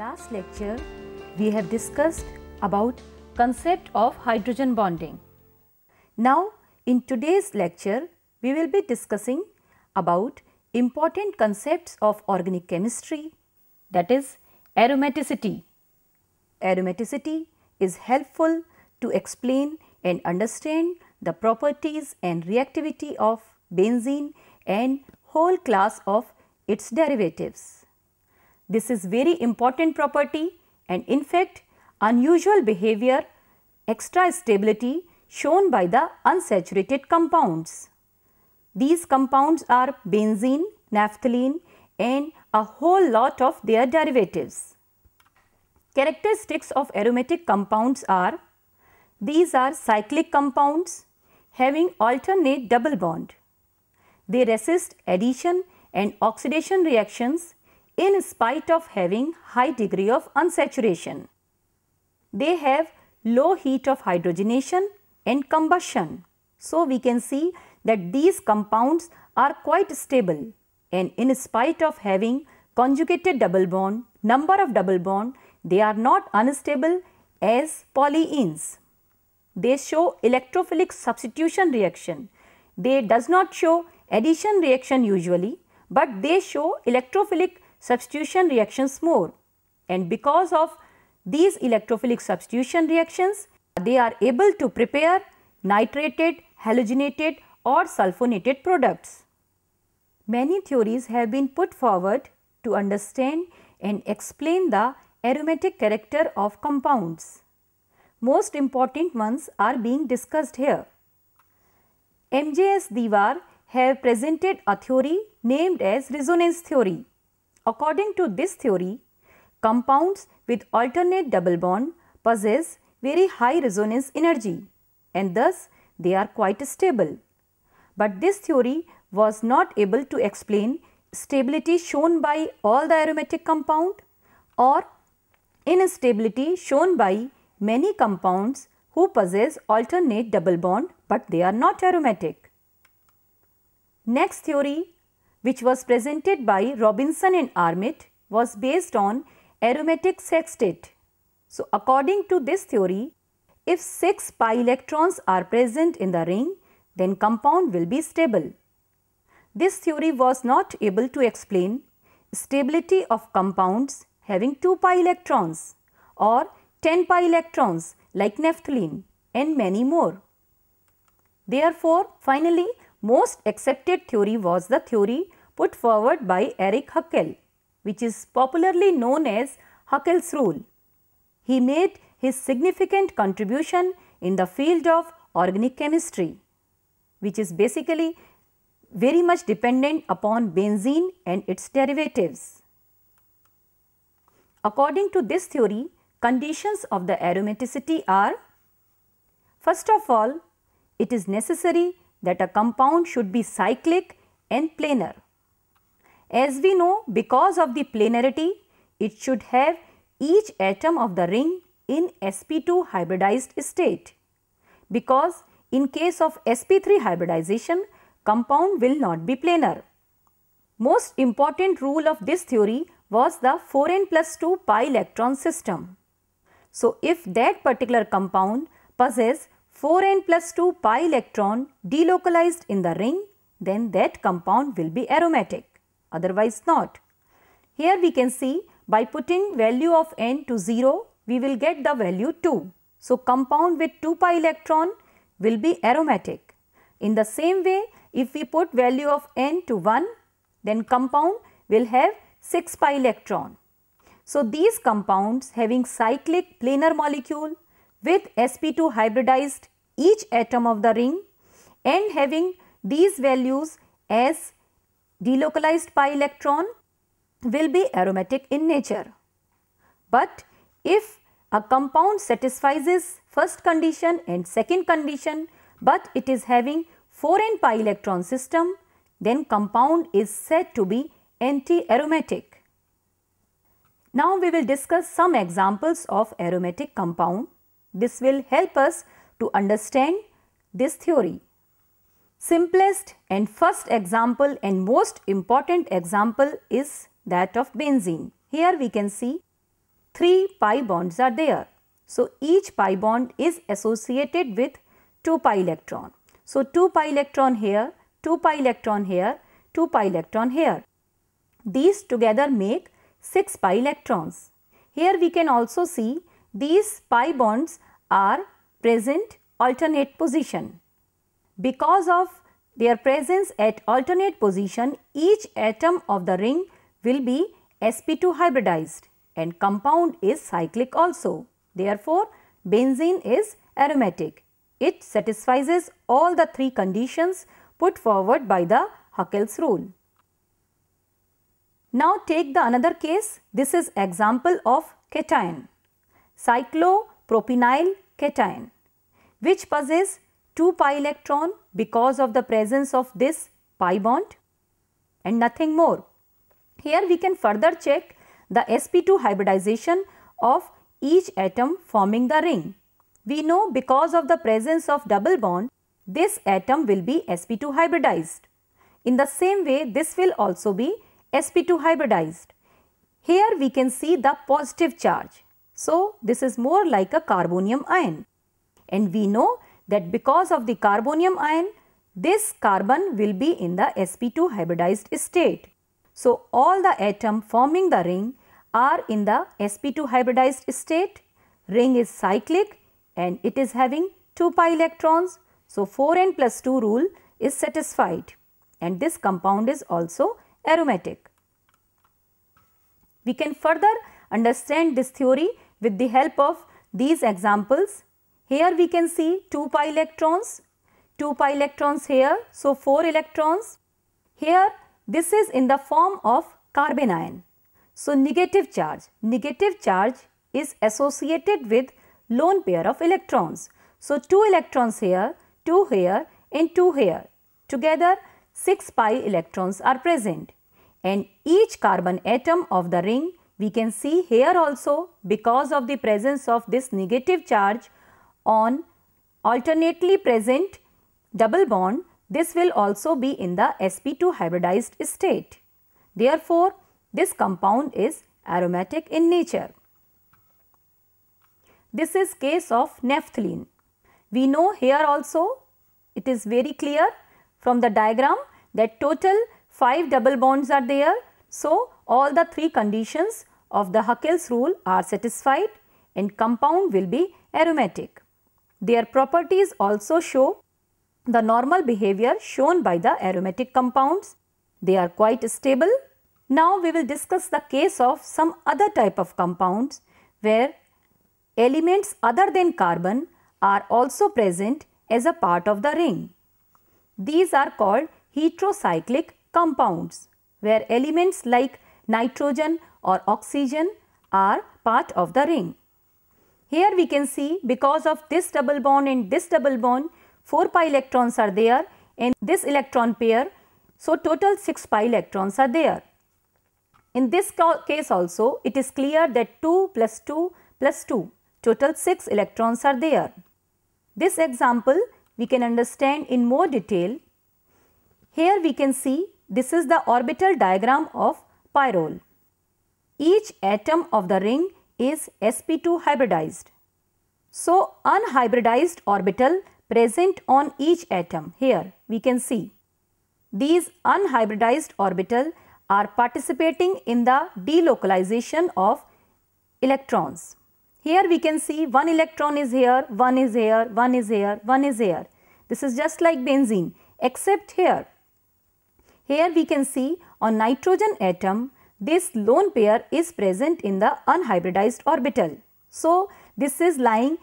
last lecture, we have discussed about concept of hydrogen bonding. Now, in today's lecture, we will be discussing about important concepts of organic chemistry, that is aromaticity. Aromaticity is helpful to explain and understand the properties and reactivity of benzene and whole class of its derivatives. This is very important property and in fact unusual behavior, extra stability shown by the unsaturated compounds. These compounds are benzene, naphthalene and a whole lot of their derivatives. Characteristics of aromatic compounds are: these are cyclic compounds having alternate double bond. They resist addition and oxidation reactions in spite of having high degree of unsaturation. They have low heat of hydrogenation and combustion. So, we can see that these compounds are quite stable, and in spite of having conjugated double bond, number of double bond, they are not unstable as polyenes. They show electrophilic substitution reaction. They does not show addition reaction usually, but they show electrophilic substitution reactions more, and because of these electrophilic substitution reactions, they are able to prepare nitrated, halogenated or sulfonated products. Many theories have been put forward to understand and explain the aromatic character of compounds. Most important ones are being discussed here. MJS Diwar have presented a theory named as resonance theory. According to this theory, compounds with alternate double bond possess very high resonance energy and thus they are quite stable. But this theory was not able to explain stability shown by all the aromatic compound or instability shown by many compounds who possess alternate double bond but they are not aromatic. Next theory, which was presented by Robinson and Armitt, was based on aromatic sextet. So, according to this theory, if 6 pi electrons are present in the ring, then compound will be stable. This theory was not able to explain stability of compounds having 2 pi electrons or 10 pi electrons like naphthalene and many more. Therefore, finally, most accepted theory was the theory put forward by Erich Hackel, which is popularly known as Hackel's rule. He made his significant contribution in the field of organic chemistry, which is basically very much dependent upon benzene and its derivatives. According to this theory, conditions of the aromaticity are: first of all, it is necessary that a compound should be cyclic and planar. As we know, because of the planarity, it should have each atom of the ring in sp2 hybridized state, because in case of sp3 hybridization, compound will not be planar. Most important rule of this theory was the 4n plus 2 pi electron system. So, if that particular compound possesses 4n plus 2 pi electron delocalized in the ring, then that compound will be aromatic, otherwise not. Here we can see by putting value of n to 0, we will get the value 2. So, compound with 2 pi electron will be aromatic. In the same way, if we put value of n to 1, then compound will have 6 pi electron. So, these compounds having cyclic planar molecule with sp2 hybridized each atom of the ring and having these values as delocalized pi electron will be aromatic in nature. But if a compound satisfies first condition and second condition, but it is having 4n pi electron system, then compound is said to be anti-aromatic. Now we will discuss some examples of aromatic compound. This will help us to understand this theory. Simplest and first example and most important example is that of benzene. Here we can see 3 pi bonds are there. So each pi bond is associated with 2 pi electron. So 2 pi electron here, 2 pi electron here, 2 pi electron here. These together make 6 pi electrons. Here we can also see these pi bonds are present alternate position. Because of their presence at alternate position, each atom of the ring will be sp2 hybridized and compound is cyclic also. Therefore, benzene is aromatic. It satisfies all the 3 conditions put forward by the Huckel's rule. Now take the another case. This is example of cation, cyclopropenyl cation, which possesses 2 pi electron because of the presence of this pi bond and nothing more. Here we can further check the sp2 hybridization of each atom forming the ring. We know because of the presence of double bond, this atom will be sp2 hybridized. In the same way, this will also be sp2 hybridized. Here we can see the positive charge. So this is more like a carbonium ion. And we know that because of the carbonium ion, this carbon will be in the sp2 hybridized state. So all the atoms forming the ring are in the sp2 hybridized state. Ring is cyclic and it is having 2 pi electrons. So 4n plus 2 rule is satisfied and this compound is also aromatic. We can further understand this theory with the help of these examples. Here we can see 2 pi electrons, 2 pi electrons here, so 4 electrons. Here this is in the form of carbon ion. So negative charge is associated with lone pair of electrons. So 2 electrons here, 2 here and 2 here. Together 6 pi electrons are present. And each carbon atom of the ring we can see here also because of the presence of this negative charge on alternately present double bond, this will also be in the sp2 hybridized state. Therefore, this compound is aromatic in nature. This is case of naphthalene. We know here also it is very clear from the diagram that total 5 double bonds are there. So, all the 3 conditions of the Huckel's rule are satisfied and compound will be aromatic. Their properties also show the normal behavior shown by the aromatic compounds. They are quite stable. Now we will discuss the case of some other type of compounds where elements other than carbon are also present as a part of the ring. These are called heterocyclic compounds where elements like nitrogen or oxygen are part of the ring. Here we can see because of this double bond and this double bond 4 pi electrons are there and this electron pair, so total 6 pi electrons are there. In this case also it is clear that 2 plus 2 plus 2, total 6 electrons are there. This example we can understand in more detail. Here we can see this is the orbital diagram of pyrrole. Each atom of the ring is sp2 hybridized. So unhybridized orbital present on each atom. Here we can see these unhybridized orbital are participating in the delocalization of electrons. Here we can see one electron is here, one is here, one is here, one is here. This is just like benzene except here. Here we can see on nitrogen atom this lone pair is present in the unhybridized orbital. So this is lying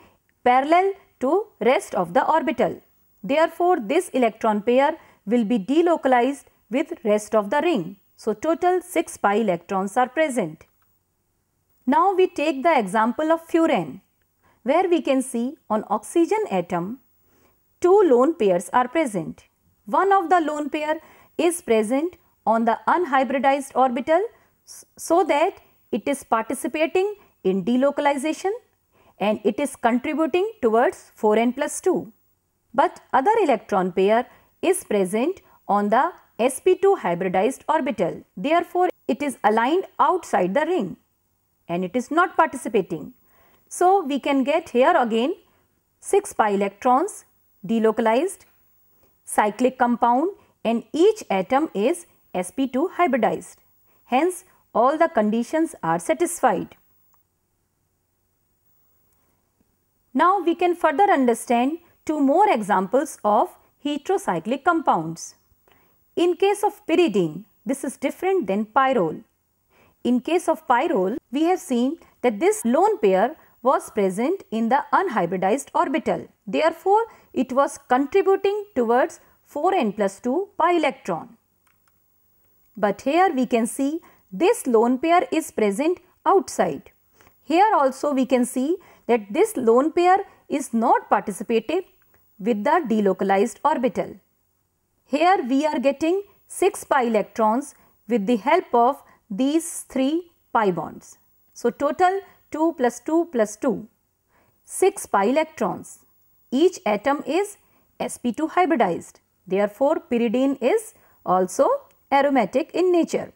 parallel to rest of the orbital. Therefore this electron pair will be delocalized with rest of the ring. So total 6 pi electrons are present. Now we take the example of furan where we can see on oxygen atom 2 lone pairs are present. One of the lone pair is present on the unhybridized orbital so that it is participating in delocalization and it is contributing towards 4n plus 2. But other electron pair is present on the sp2 hybridized orbital. Therefore, it is aligned outside the ring. and it is not participating. So we can get here again 6 pi electrons delocalized, cyclic compound, and each atom is sp2 hybridized. Hence, all the conditions are satisfied. Now we can further understand two more examples of heterocyclic compounds. In case of pyridine, this is different than pyrrole. In case of pyrrole, we have seen that this lone pair was present in the unhybridized orbital. Therefore, it was contributing towards 4n plus 2 pi electron. But here we can see this lone pair is present outside. Here also we can see that this lone pair is not participating with the delocalized orbital. Here we are getting 6 pi electrons with the help of these 3 pi bonds. So total 2 plus 2 plus 2, 6 pi electrons. Each atom is sp2 hybridized. Therefore, pyridine is also aromatic in nature,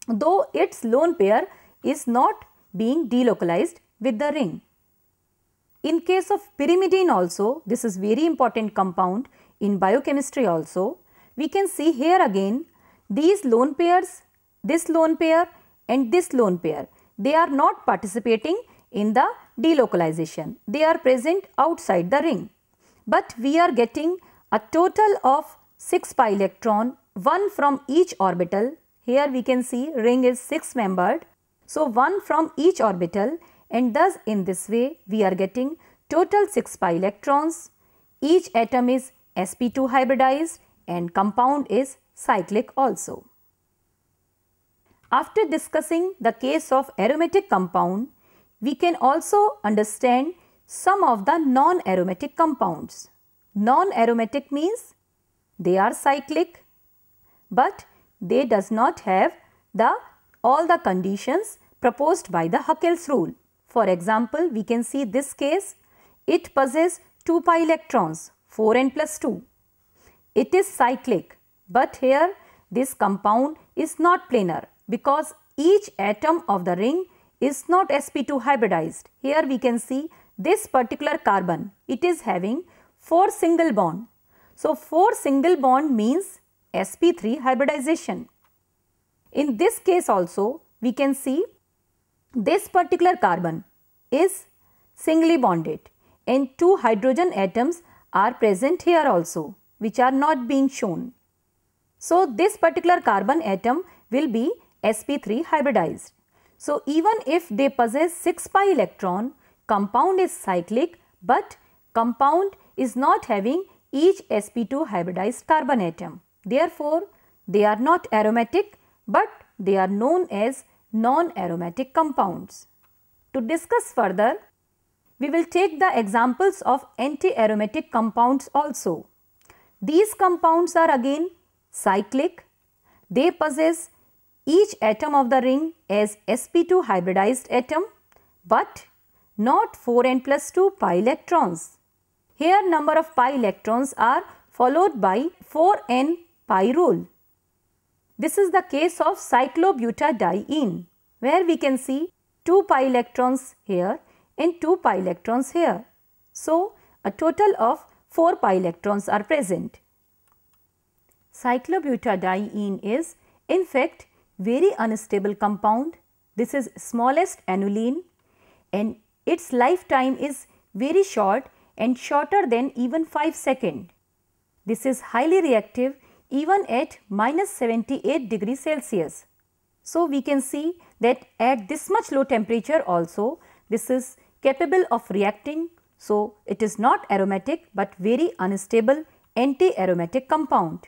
though its lone pair is not being delocalized with the ring. In case of pyrimidine also, this is very important compound in biochemistry also, we can see here again these lone pairs, this lone pair and this lone pair, they are not participating in the delocalization. They are present outside the ring. But we are getting a total of 6 pi electron, one from each orbital. Here we can see ring is 6 membered. So one from each orbital, and thus in this way we are getting total 6 pi electrons. Each atom is sp2 hybridized and compound is cyclic also. After discussing the case of aromatic compound, we can also understand some of the non-aromatic compounds. Non-aromatic means they are cyclic, but they does not have all the conditions proposed by the Huckel's rule. For example, we can see this case, it possesses 2 pi electrons, 4n plus 2. It is cyclic, but here this compound is not planar because each atom of the ring is not sp2 hybridized. Here we can see this particular carbon, it is having 4 single bond. So 4 single bond means sp3 hybridization. In this case also we can see this particular carbon is singly bonded and 2 hydrogen atoms are present here also, which are not being shown. So this particular carbon atom will be sp3 hybridized. So even if they possess 6 pi electron, compound is cyclic, but compound is not having each sp2 hybridized carbon atom. Therefore, they are not aromatic, but they are known as non-aromatic compounds. To discuss further, we will take the examples of anti-aromatic compounds also. These compounds are again cyclic. They possess each atom of the ring as sp2 hybridized atom, but not 4n plus 2 pi electrons. Here number of pi electrons are followed by 4n pi rule. This is the case of cyclobutadiene, where we can see 2 pi electrons here and 2 pi electrons here. So a total of 4 pi electrons are present. Cyclobutadiene is in fact very unstable compound. This is smallest aniline and its lifetime is very short and shorter than even 5 seconds. This is highly reactive even at -78 degrees Celsius. So we can see that at this much low temperature also this is capable of reacting. So it is not aromatic but very unstable anti-aromatic compound.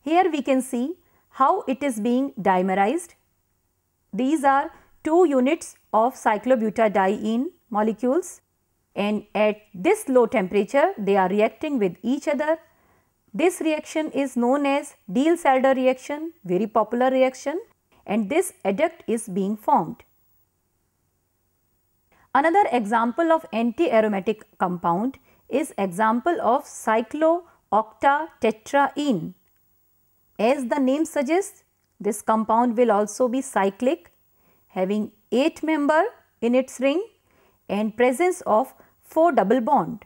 Here we can see how it is being dimerized. These are 2 units of cyclobutadiene molecules, and at this low temperature they are reacting with each other. This reaction is known as Diels-Alder reaction, very popular reaction, and this adduct is being formed. Another example of anti-aromatic compound is example of cyclooctatetraene. As the name suggests, this compound will also be cyclic, having 8 member in its ring and presence of 4 double bond.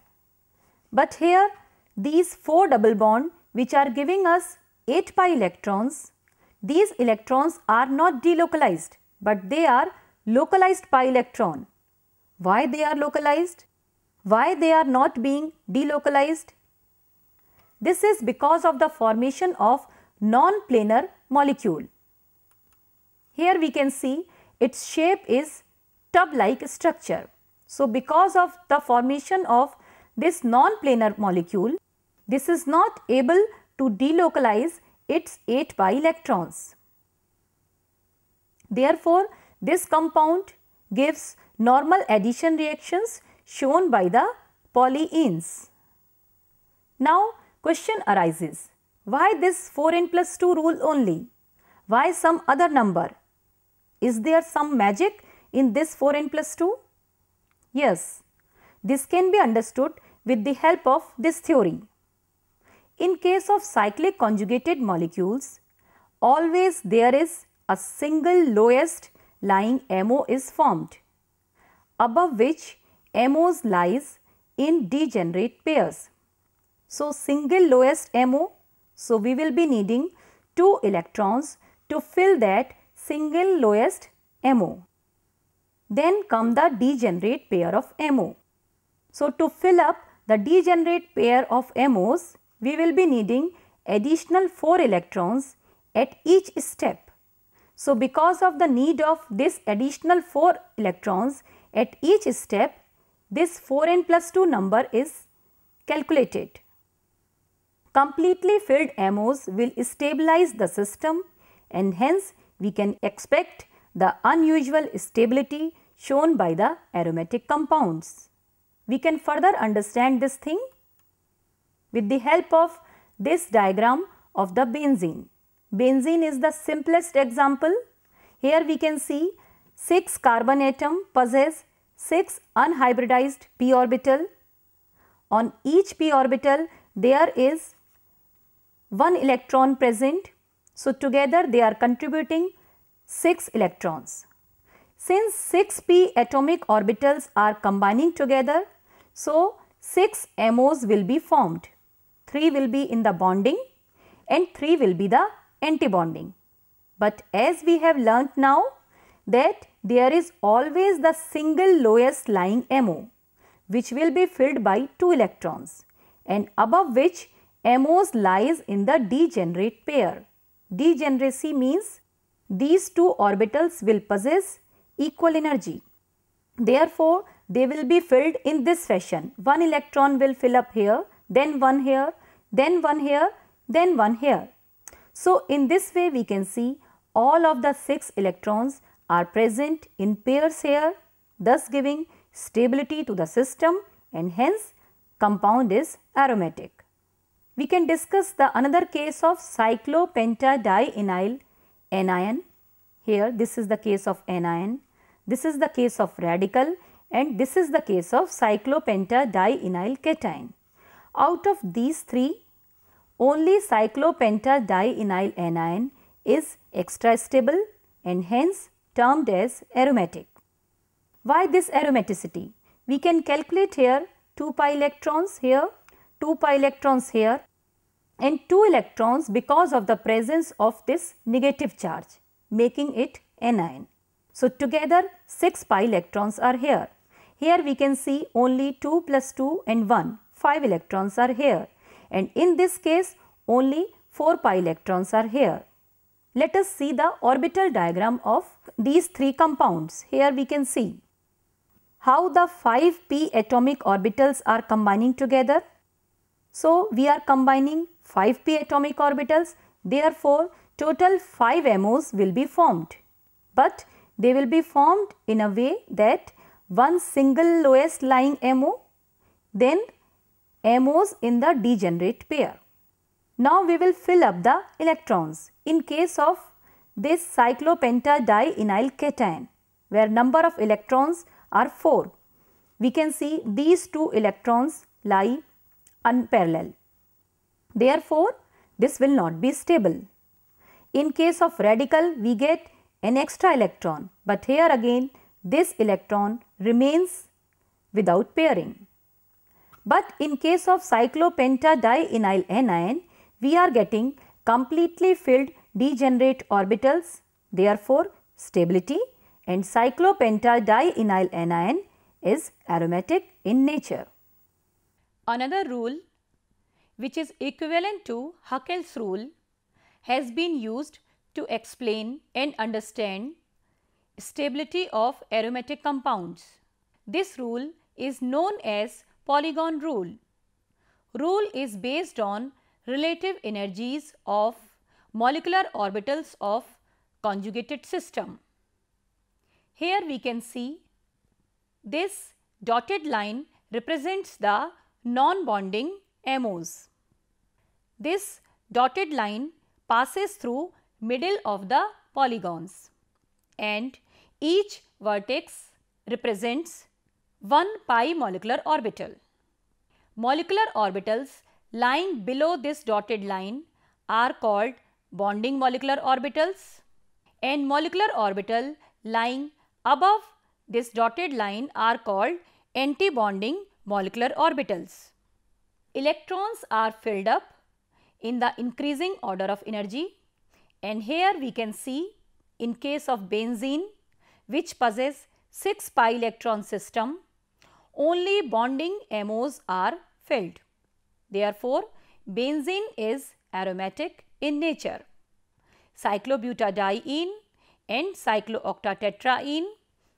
But here these 4 double bond which are giving us 8 pi electrons, these electrons are not delocalized but they are localized pi electron. Why they are localized? Why they are not being delocalized? This is because of the formation of non-planar molecule. Here we can see its shape is tub-like structure. So because of the formation of this non-planar molecule, this is not able to delocalize its 8 pi electrons. Therefore, this compound gives normal addition reactions shown by the polyenes. Now, question arises, why this 4n plus 2 rule only? Why some other number? Is there some magic in this 4n plus 2? Yes, this can be understood with the help of this theory. In case of cyclic conjugated molecules, always there is a single lowest lying MO is formed, above which MOs lies in degenerate pairs. So, single lowest MO, so we will be needing 2 electrons to fill that single lowest MO. Then come the degenerate pair of MO. So, to fill up the degenerate pair of MOs, we will be needing additional 4 electrons at each step. So, because of the need of this additional 4 electrons at each step, this 4n plus 2 number is calculated. Completely filled MOs will stabilize the system and hence we can expect the unusual stability shown by the aromatic compounds. We can further understand this thing with the help of this diagram of the benzene. Benzene is the simplest example. Here we can see 6 carbon atom possess 6 unhybridized p orbital. On each p orbital there is 1 electron present. So, together they are contributing 6 electrons. Since 6 p atomic orbitals are combining together, so 6 MOs will be formed. 3 will be in the bonding and 3 will be the anti-bonding. But as we have learnt now that there is always the single lowest lying MO which will be filled by 2 electrons and above which MOs lies in the degenerate pair. Degeneracy means these 2 orbitals will possess equal energy. Therefore, they will be filled in this fashion. 1 electron will fill up here, then 1 here, then 1 here, then 1 here. So, in this way we can see all of the 6 electrons are present in pairs here, thus giving stability to the system and hence compound is aromatic. We can discuss the another case of cyclopentadienyl anion. Here this is the case of anion, this is the case of radical and this is the case of cyclopentadienyl cation. Out of these 3, only cyclopentadienyl anion is extra stable and hence termed as aromatic. Why this aromaticity? We can calculate here 2 pi electrons here, 2 pi electrons here and 2 electrons because of the presence of this negative charge making it anion. So, together 6 pi electrons are here. Here we can see only 2 plus 2 and 1, 5 electrons are here and in this case only 4 pi electrons are here. Let us see the orbital diagram of these 3 compounds. Here we can see how the 5 p atomic orbitals are combining together. So, we are combining 5 p atomic orbitals, therefore, total 5 MOs will be formed, but they will be formed in a way that one single lowest lying MO, then MOs in the degenerate pair. Now, we will fill up the electrons in case of this cyclopentadienyl cation where number of electrons are 4. We can see these 2 electrons lie unparalleled. Therefore, this will not be stable. In case of radical, we get an extra electron, but here again this electron remains without pairing. But in case of cyclopentadienyl anion, we are getting completely filled degenerate orbitals, therefore stability, and cyclopentadienyl anion is aromatic in nature. Another rule, which is equivalent to Haeckel's rule, has been used to explain and understand stability of aromatic compounds. This rule is known as polygon rule. Rule is based on relative energies of molecular orbitals of conjugated system. Here we can see this dotted line represents the non-bonding MOs. This dotted line passes through middle of the polygons and each vertex represents one pi molecular orbital. Molecular orbitals lying below this dotted line are called bonding molecular orbitals, and molecular orbital lying above this dotted line are called anti-bonding molecular orbitals. Electrons are filled up in the increasing order of energy, and here we can see in case of benzene, which possess 6 pi electron system, only bonding MOs are filled. Therefore, benzene is aromatic in nature. Cyclobutadiene and cyclooctatetraene,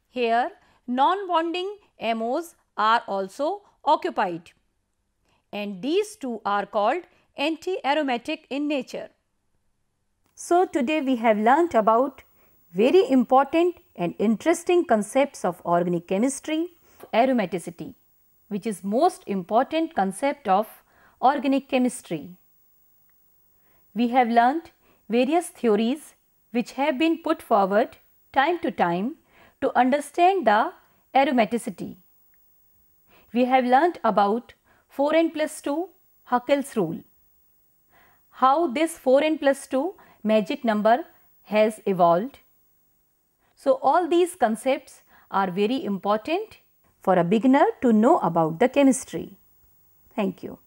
here non-bonding MOs are also occupied, and these two are called anti-aromatic in nature. So, today we have learnt about very important and interesting concepts of organic chemistry, aromaticity, which is most important concept of organic chemistry. We have learnt various theories which have been put forward time to time to understand the aromaticity. We have learnt about 4n+2 Haeckel's rule, how this 4n+2 magic number has evolved. So, all these concepts are very important for a beginner to know about the chemistry. Thank you.